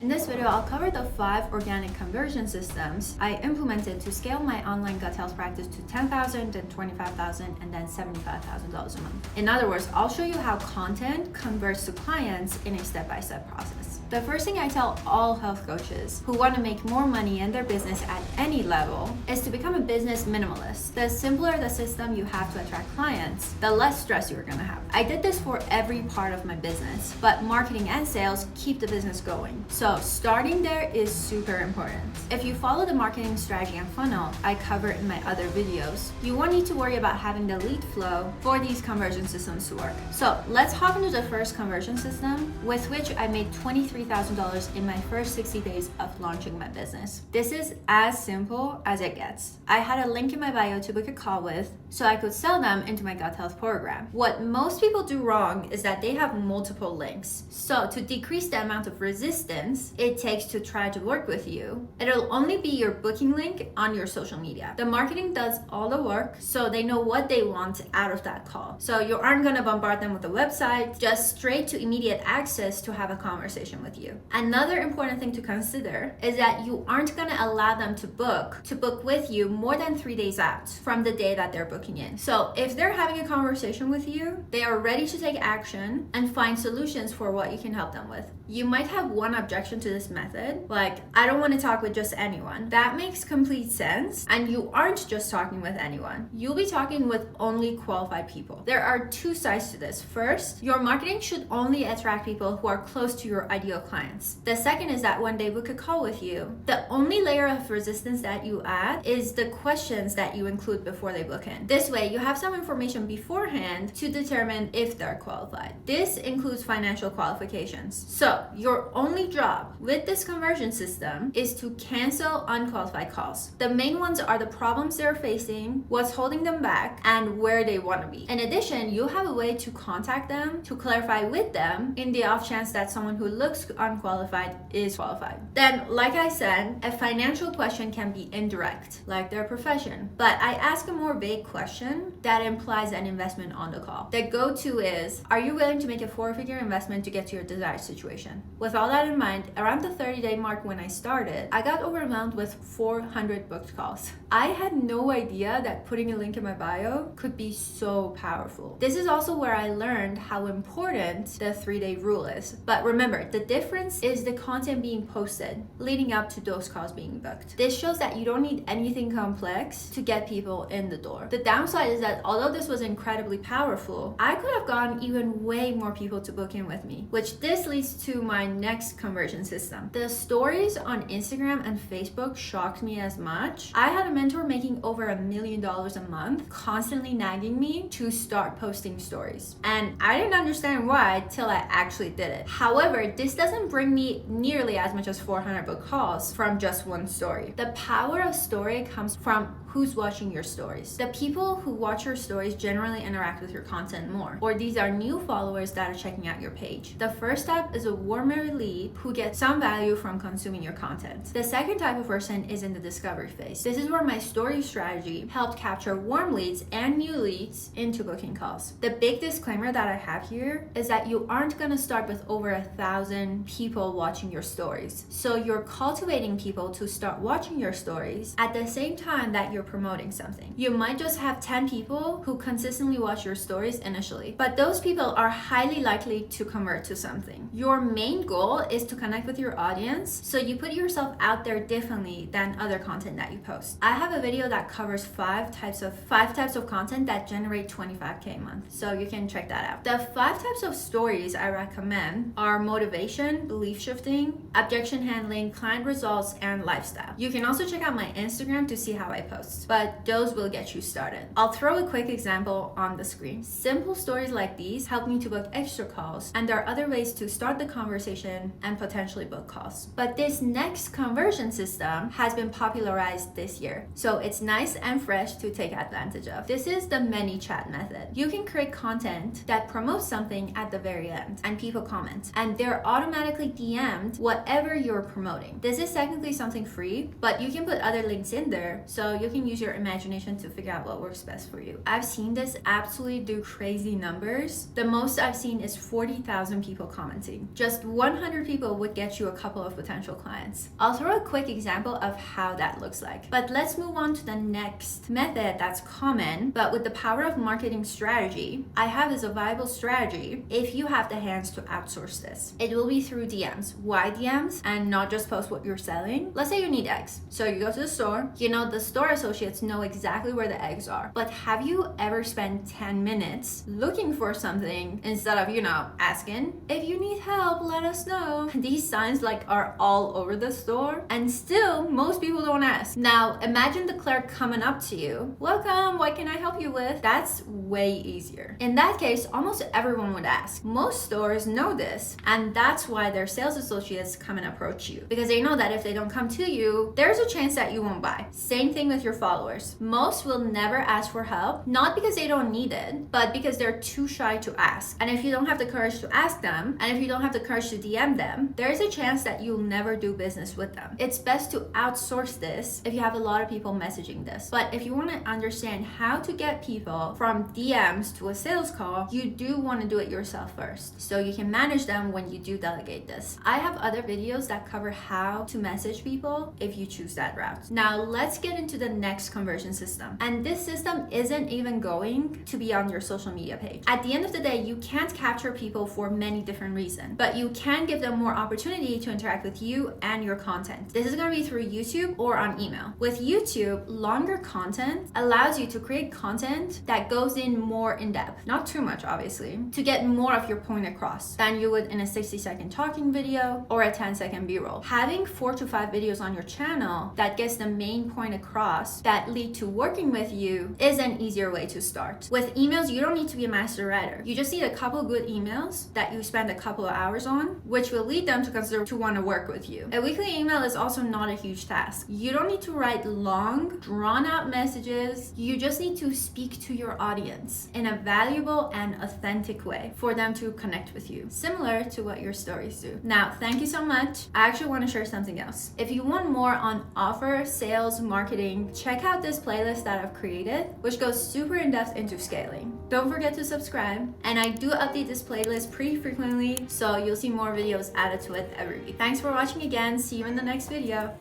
In this video, I'll cover the 5 organic conversion systems I implemented to scale my online gut health practice to $10,000, then $25,000, and then $75,000 a month. In other words, I'll show you how content converts to clients in a step-by-step process. The first thing I tell all health coaches who want to make more money in their business at any level is to become a business minimalist. The simpler the system you have to attract clients, the less stress you're going to have. I did this for every part of my business, but marketing and sales keep the business going. So starting there is super important. If you follow the marketing strategy and funnel I cover in my other videos, you won't need to worry about having the lead flow for these conversion systems to work. So let's hop into the first conversion system, with which I made $23,000 in my first 60 days of launching my business. This is as simple as it gets. I had a link in my bio to book a call with, so I could sell them into my gut health program. What most people do wrong is that they have multiple links. So to decrease the amount of resistance it takes to try to work with you, it'll only be your booking link on your social media. The marketing does all the work, so they know what they want out of that call. So you aren't gonna bombard them with a website, just straight to immediate access to have a conversation with you. Another important thing to consider is that you aren't gonna allow them to book with you more than 3 days out from the day that they're booking in. So if they're having a conversation with you, they are ready to take action and find solutions for what you can help them with. You might have one objection to this method, like, I don't want to talk with just anyone. That makes complete sense, and you aren't just talking with anyone. You'll be talking with only qualified people. There are 2 sides to this. First, your marketing should only attract people who are close to your ideal clients. The second is that when they book a call with you, the only layer of resistance that you add is the questions that you include before they book in. This way, you have some information beforehand to determine if they're qualified. This includes financial qualifications. So your only job with this conversion system is to cancel unqualified calls. The main ones are the problems they're facing, what's holding them back, and where they want to be. In addition, you have a way to contact them to clarify with them in the off chance that someone who looks unqualified is qualified. Then, like I said, a financial question can be indirect, like their profession. But I ask a more vague question that implies an investment on the call. The go-to is, are you willing to make a 4-figure investment to get to your desired situation? With all that in mind, around the 30-day mark when I started, I got overwhelmed with 400 booked calls. I had no idea that putting a link in my bio could be so powerful. This is also where I learned how important the 3-day rule is. But remember, the difference is the content being posted leading up to those calls being booked. This shows that you don't need anything complex to get people in the door. The downside is that although this was incredibly powerful, I could have gotten even way more people to book in with me, which this leads to my next conversion system. The stories on Instagram and Facebook shocked me as much. I had a mentor making over $1 million a month, constantly nagging me to start posting stories. And I didn't understand why till I actually did it. However, this doesn't bring me nearly as much as 400 book calls from just one story. The power of story comes from who's watching your stories. The people who watch your stories generally interact with your content more, or these are new followers that are checking out your page. The first step is a warmer lead who gets some value from consuming your content. The second type of person is in the discovery phase. This is where my story strategy helped capture warm leads and new leads into booking calls. The big disclaimer that I have here is that you aren't gonna start with over 1,000 people watching your stories. So you're cultivating people to start watching your stories at the same time that you're promoting something. You might just have 10 people who consistently watch your stories initially, but those people are highly likely to convert to something. Your main goal is to connect with your audience, so you put yourself out there differently than other content that you post. I have a video that covers 5 types of content that generate 25K a month, so you can check that out. The 5 types of stories I recommend are motivation, belief shifting, objection handling, client results, and lifestyle. You can also check out my Instagram to see how I post, but those will get you started. I'll throw a quick example on the screen. Simple stories like these help me to book extra calls, and there are other ways to start the conversation and potentially book calls. But this next conversion system has been popularized this year, so it's nice and fresh to take advantage of. This is the ManyChat method. You can create content that promotes something at the very end, and people comment, and they're automatically DM'd whatever you're promoting. This is technically something free, but you can put other links in there, so you can use your imagination to figure out what works best for you. I've seen this absolutely do crazy numbers. The most I've seen is 40,000 people commenting just just 100 people would get you a couple of potential clients. I'll throw a quick example of how that looks like. But let's move on to the next method that's common, but with the power of marketing strategy, I have is a viable strategy if you have the hands to outsource this. It will be through DMs. Why DMs? And not just post what you're selling. Let's say you need eggs. So you go to the store, you know the store associates know exactly where the eggs are. But have you ever spent 10 minutes looking for something instead of, asking, if you need help, let us know? These signs are all over the store, and still most people don't ask. Now imagine the clerk coming up to you, welcome, what can I help you with? That's way easier. In that case, almost everyone would ask. Most stores know this, and that's why their sales associates come and approach you, because they know that if they don't come to you, there's a chance that you won't buy. Same thing with your followers. Most will never ask for help, not because they don't need it, but because they're too shy to ask. And if you don't have the courage to ask them, and if you don't have the courage to DM them, there's a chance that you'll never do business with them. It's best to outsource this if you have a lot of people messaging this. But if you want to understand how to get people from DMs to a sales call, you do want to do it yourself first, so you can manage them when you do delegate this. I have other videos that cover how to message people if you choose that route. Now let's get into the next conversion system. And this system isn't even going to be on your social media page. At the end of the day, you can't capture people for many different reasons, but you can give them more opportunity to interact with you and your content. This is going to be through YouTube or on email. With YouTube, longer content allows you to create content that goes in more in depth, not too much obviously, to get more of your point across than you would in a 60-second talking video or a 10-second b-roll. Having 4 to 5 videos on your channel that gets the main point across that lead to working with you is an easier way to start. With emails, you don't need to be a master writer. You just need a couple good emails that you spend a couple of hours on, which will lead them to consider to want to work with you. A weekly email is also not a huge task. You don't need to write long, drawn-out messages. You just need to speak to your audience in a valuable and authentic way for them to connect with you, similar to what your stories do. Now, thank you so much. I actually want to share something else. If you want more on offer, sales, marketing, check out this playlist that I've created, which goes super in-depth into scaling. Don't forget to subscribe, and I do update this playlist pretty frequently, so you'll see more videos added to it every week. Thanks for watching again. See you in the next video.